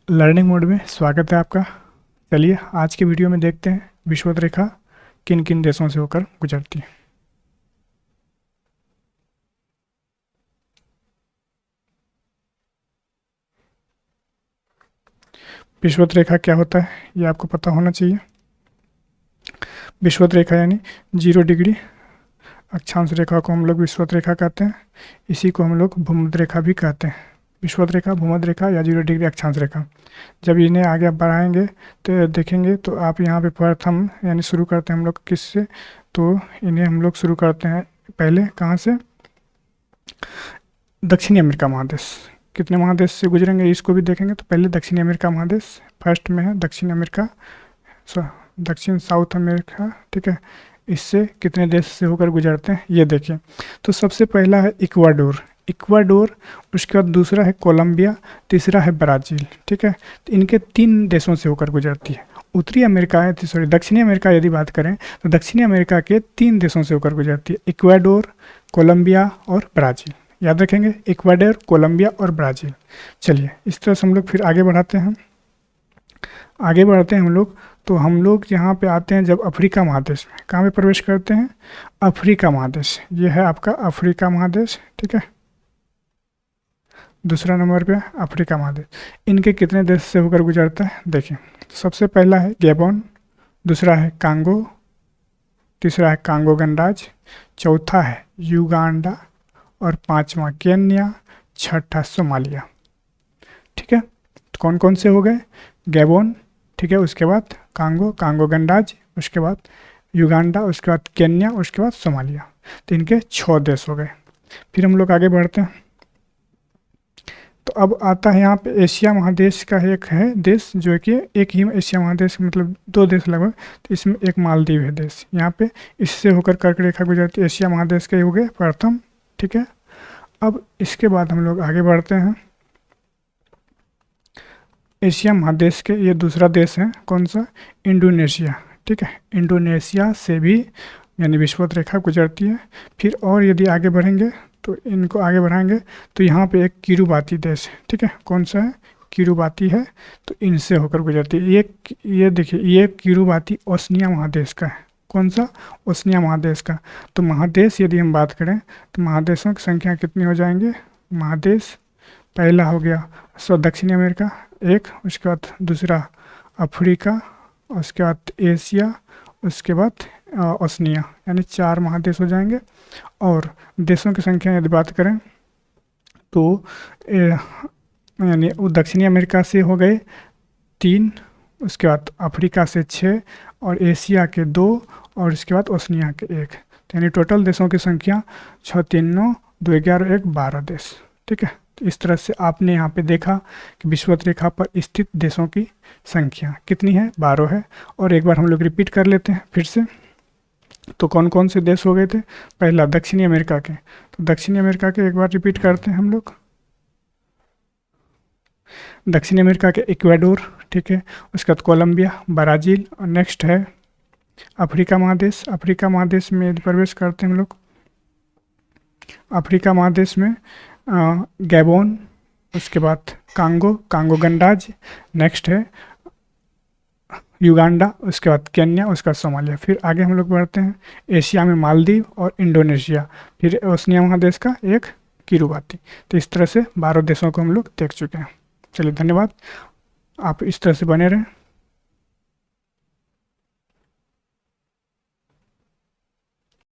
Learning mode में स्वागत है आपका। चलिए आज के वीडियो में देखते हैं विषुवत रेखा किन किन देशों से होकर गुजरती है। विषुवत रेखा क्या होता है ये आपको पता होना चाहिए। विषुवत रेखा यानी 0 डिग्री अक्षांश रेखा को हम लोग विषुवत रेखा कहते हैं। इसी को हम लोग भूमध्य रेखा भी कहते हैं। विषुवत रेखा, भूमध्य रेखा या 0 डिग्री अक्षांश रेखा। जब इन्हें आगे बढ़ाएंगे तो देखेंगे तो आप यहाँ पे प्रथम यानी शुरू करते हैं हम लोग किससे, तो इन्हें हम लोग शुरू करते हैं पहले कहाँ से, दक्षिणी अमेरिका महादेश। कितने महादेश से गुजरेंगे इसको भी देखेंगे। तो पहले दक्षिणी अमेरिका महादेश फर्स्ट में है, दक्षिण अमेरिका, दक्षिण साउथ अमेरिका, ठीक है। इससे कितने देश से होकर गुजरते हैं ये देखिए। तो सबसे पहला है इक्वाडोर, उसके बाद दूसरा है कोलंबिया, तीसरा है ब्राज़ील, ठीक है। तो इनके 3 देशों से होकर गुजरती है। उत्तरी अमेरिका है, सॉरी दक्षिणी अमेरिका यदि बात करें तो दक्षिणी अमेरिका के 3 देशों से होकर गुजरती है, इक्वाडोर, कोलंबिया और ब्राज़ील। याद रखेंगे, इक्वाडोर, कोलंबिया और ब्राज़ील। चलिए इस तरह से हम लोग फिर आगे बढ़ते हैं हम लोग। तो हम लोग यहाँ पे आते हैं जब अफ्रीका महादेश में, कहाँ पे प्रवेश करते हैं, अफ्रीका महादेश। ये है आपका अफ्रीका महादेश, ठीक है। दूसरा नंबर पे अफ्रीका महादेश। इनके कितने देश से होकर गुजरता है देखिए। सबसे पहला है गैबोन, दूसरा है कांगो, तीसरा है कांगो गणराज्य, चौथा है युगांडा और 5वां केन्या, छठा सोमालिया, ठीक है। तो कौन कौन से हो गए, गैबोन, ठीक है, उसके बाद कांगो गणराज्य, उसके बाद युगांडा, उसके बाद केन्या, उसके बाद सोमालिया। तो इनके 6 देश हो गए। फिर हम लोग आगे बढ़ते हैं। तो अब आता है यहाँ पे एशिया महादेश का एक है देश, जो कि एक ही एशिया महादेश मतलब 2 देश लगभग। तो इसमें एक मालदीव है देश, यहाँ पे इससे होकर कर्क रेखा गुजरती है। एशिया महादेश के हो गए प्रथम, ठीक है। अब इसके बाद हम लोग आगे बढ़ते हैं। एशिया महादेश के ये दूसरा देश है, कौन सा, इंडोनेशिया, ठीक है। इंडोनेशिया से भी यानी विषुवत रेखा गुजरती है। फिर और यदि आगे बढ़ेंगे तो इनको आगे बढ़ाएंगे तो यहाँ पे एक किरुबाती देश है, ठीक है। कौन सा है, किरुबाती है। तो इनसे होकर गुजरती है। ये देखिए, ये किरुबाती ओशनिया महादेश का है। कौन सा, ओशनिया महादेश का। तो महादेश यदि हम बात करें तो महादेशों की संख्या कितनी हो जाएंगे, महादेश पहला हो गया दक्षिणी अमेरिका एक, उसके बाद दूसरा अफ्रीका, उसके बाद एशिया, उसके बाद ओशनिया, यानी 4 महादेश हो जाएंगे। और देशों की संख्या यदि बात करें तो यानी वो दक्षिणी अमेरिका से हो गए 3, उसके बाद अफ्रीका से 6 और एशिया के 2 और उसके बाद ओशनिया के 1। तो यानी टोटल देशों की संख्या 6, 3, 9, 2, 11, 1, 12 देश, ठीक है। तो इस तरह से आपने यहाँ पे देखा कि विषुवत रेखा पर स्थित देशों की संख्या कितनी है, 12 है। और एक बार हम लोग रिपीट कर लेते हैं फिर से। तो कौन कौन से देश हो गए थे, पहला दक्षिणी अमेरिका के, तो दक्षिणी अमेरिका के एक बार रिपीट करते हैं हम लोग। दक्षिणी अमेरिका के इक्वाडोर, ठीक है, उसके बाद कोलंबिया, ब्राज़ील, और नेक्स्ट है अफ्रीका महादेश। अफ्रीका महादेश में यदि प्रवेश करते हैं हम लोग, अफ्रीका महादेश में गैबोन, उसके बाद कांगो गणराज्य, नेक्स्ट है युगांडा, उसके बाद केन्या, उसके बाद सोमालिया। फिर आगे हम लोग बढ़ते हैं एशिया में मालदीव और इंडोनेशिया, फिर ओशनिया महादेश का एक किरुबाती। तो इस तरह से 12 देशों को हम लोग देख चुके हैं। चलिए धन्यवाद, आप इस तरह से बने रहें।